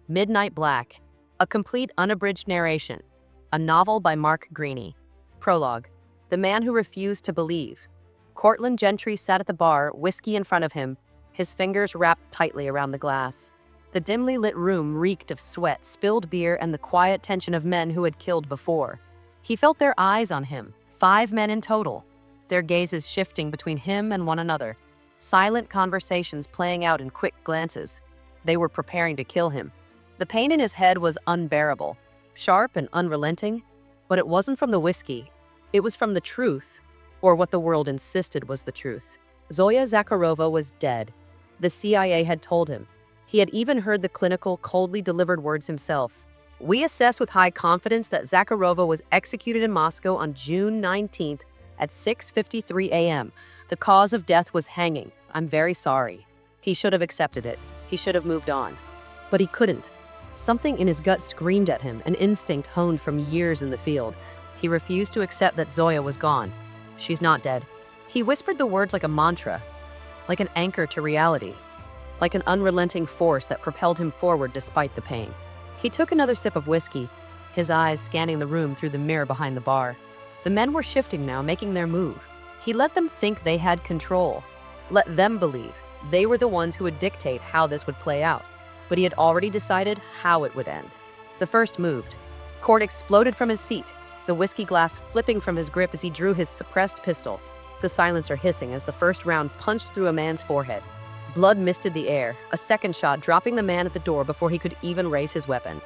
Midnight Black, a complete unabridged narration. A novel by Greaney. Prologue. The man who refused to believe. Cortland Gentry sat at the bar, whiskey in front of him, his fingers wrapped tightly around the glass. The dimly lit room reeked of sweat, spilled beer, and the quiet tension of men who had killed before. He felt their eyes on him, 5 men in total, their gazes shifting between him and one another, silent conversations playing out in quick glances. They were preparing to kill him. The pain in his head was unbearable, sharp and unrelenting, but it wasn't from the whiskey. It was from the truth, or what the world insisted was the truth. Zoya Zakharova was dead. The CIA had told him. He had even heard the clinical, coldly delivered words himself. We assess with high confidence that Zakharova was executed in Moscow on June 19th at 6:53 a.m. The cause of death was hanging. I'm very sorry. He should have accepted it. He should have moved on. But he couldn't. Something in his gut screamed at him, an instinct honed from years in the field. He refused to accept that Zoya was gone. She's not dead. He whispered the words like a mantra, like an anchor to reality, like an unrelenting force that propelled him forward despite the pain. He took another sip of whiskey, his eyes scanning the room through the mirror behind the bar. The men were shifting now, making their move. He let them think they had control. Let them believe they were the ones who would dictate how this would play out. But he had already decided how it would end. The first moved. Cord exploded from his seat, the whiskey glass flipping from his grip as he drew his suppressed pistol, the silencer hissing as the first round punched through a man's forehead. Blood misted the air, a second shot dropping the man at the door before he could even raise his weapon.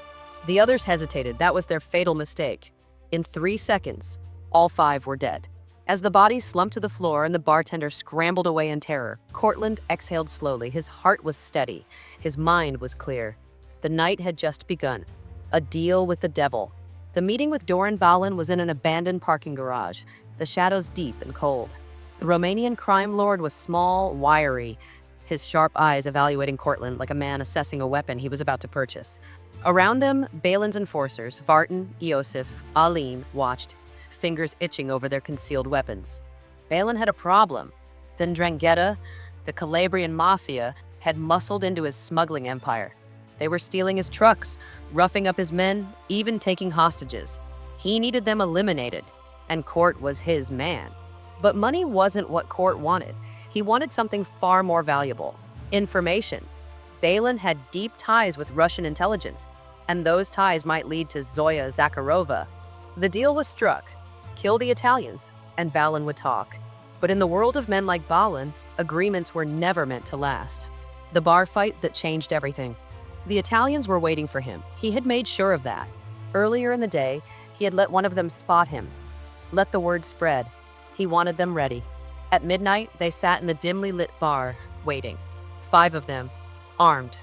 The others hesitated. That was their fatal mistake. In 3 seconds, all 5 were dead. As the bodies slumped to the floor and the bartender scrambled away in terror, Cortland exhaled slowly. His heart was steady. His mind was clear. The night had just begun. A deal with the devil. The meeting with Doran Balin was in an abandoned parking garage, the shadows deep and cold. The Romanian crime lord was small, wiry, his sharp eyes evaluating Cortland like a man assessing a weapon he was about to purchase. Around them, Balin's enforcers, Vartan, Iosif, Aline, watched, fingers itching over their concealed weapons. Balin had a problem. The Ndrangheta, the Calabrian mafia, had muscled into his smuggling empire. They were stealing his trucks, roughing up his men, even taking hostages. He needed them eliminated, and Cort was his man. But money wasn't what Cort wanted. He wanted something far more valuable: information. Balin had deep ties with Russian intelligence, and those ties might lead to Zoya Zakharova. The deal was struck. Kill the Italians, and Balin would talk. But in the world of men like Balin, agreements were never meant to last. The bar fight that changed everything. The Italians were waiting for him. He had made sure of that. Earlier in the day, he had let one of them spot him. Let the word spread. He wanted them ready. At midnight, they sat in the dimly lit bar, waiting. 5 of them, armed,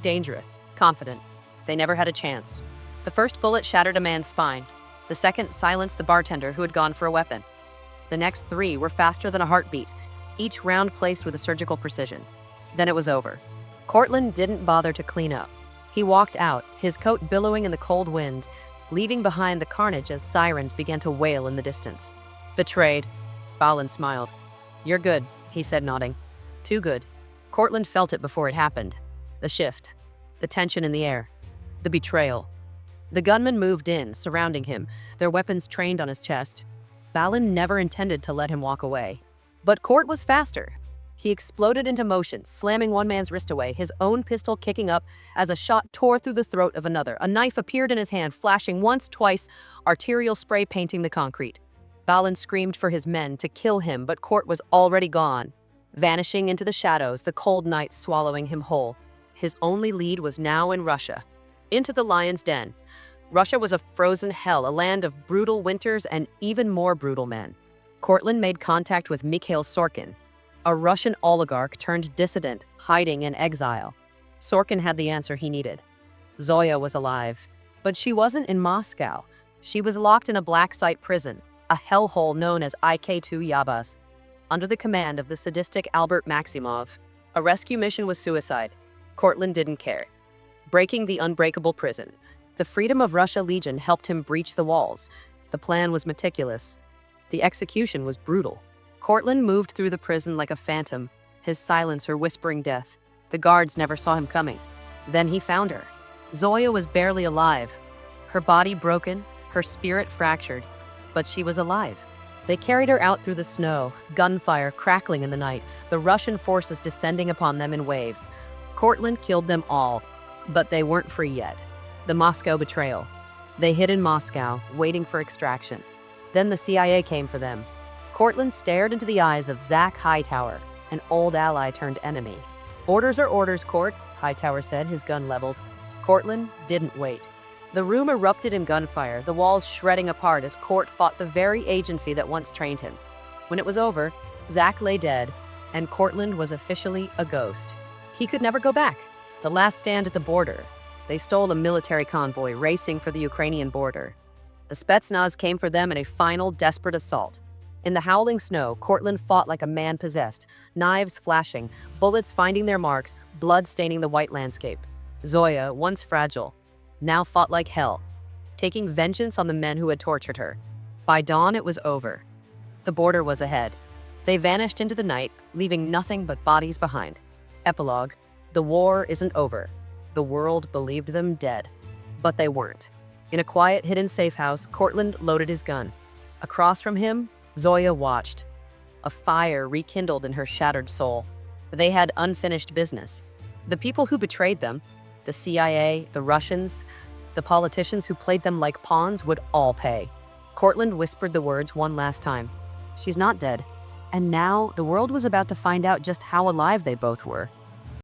dangerous, confident. They never had a chance. The first bullet shattered a man's spine. The second silenced the bartender who had gone for a weapon. The next 3 were faster than a heartbeat, each round placed with a surgical precision. Then it was over. Cortland didn't bother to clean up. He walked out, his coat billowing in the cold wind, leaving behind the carnage as sirens began to wail in the distance. Betrayed. Balin smiled. You're good, he said, nodding. Too good. Cortland felt it before it happened. The shift. The tension in the air. The betrayal. The gunmen moved in, surrounding him, their weapons trained on his chest. Balin never intended to let him walk away. But Cort was faster. He exploded into motion, slamming one man's wrist away, his own pistol kicking up as a shot tore through the throat of another. A knife appeared in his hand, flashing once, twice, arterial spray painting the concrete. Balin screamed for his men to kill him, but Cort was already gone, vanishing into the shadows, the cold night swallowing him whole. His only lead was now in Russia, into the lion's den. Russia was a frozen hell, a land of brutal winters and even more brutal men. Cortland made contact with Mikhail Sorkin, a Russian oligarch turned dissident, hiding in exile. Sorkin had the answer he needed. Zoya was alive, but she wasn't in Moscow. She was locked in a black site prison, a hellhole known as IK2 Yabas, under the command of the sadistic Albert Maximov. A rescue mission was suicide. Cortland didn't care. Breaking the unbreakable prison. The Freedom of Russia Legion helped him breach the walls. The plan was meticulous. The execution was brutal. Cortland moved through the prison like a phantom, his silencer whispering death. The guards never saw him coming. Then he found her. Zoya was barely alive. Her body broken, her spirit fractured, but she was alive. They carried her out through the snow, gunfire crackling in the night, the Russian forces descending upon them in waves. Cortland killed them all, but they weren't free yet. The Moscow betrayal. They hid in Moscow, waiting for extraction. Then the CIA came for them. Cortland stared into the eyes of Zach Hightower, an old ally turned enemy. "Orders are orders, Court," Hightower said, his gun leveled. Cortland didn't wait. The room erupted in gunfire, the walls shredding apart as Court fought the very agency that once trained him. When it was over, Zach lay dead, and Cortland was officially a ghost. He could never go back. The last stand at the border. They stole a military convoy racing for the Ukrainian border. The Spetsnaz came for them in a final, desperate assault. In the howling snow, Cortland fought like a man possessed, knives flashing, bullets finding their marks, blood staining the white landscape. Zoya, once fragile, now fought like hell, taking vengeance on the men who had tortured her. By dawn, it was over. The border was ahead. They vanished into the night, leaving nothing but bodies behind. Epilogue: the war isn't over. The world believed them dead, but they weren't. In a quiet, hidden safe house, Cortland loaded his gun. Across from him, Zoya watched. A fire rekindled in her shattered soul. They had unfinished business. The people who betrayed them, the CIA, the Russians, the politicians who played them like pawns, would all pay. Cortland whispered the words one last time. She's not dead. And now the world was about to find out just how alive they both were.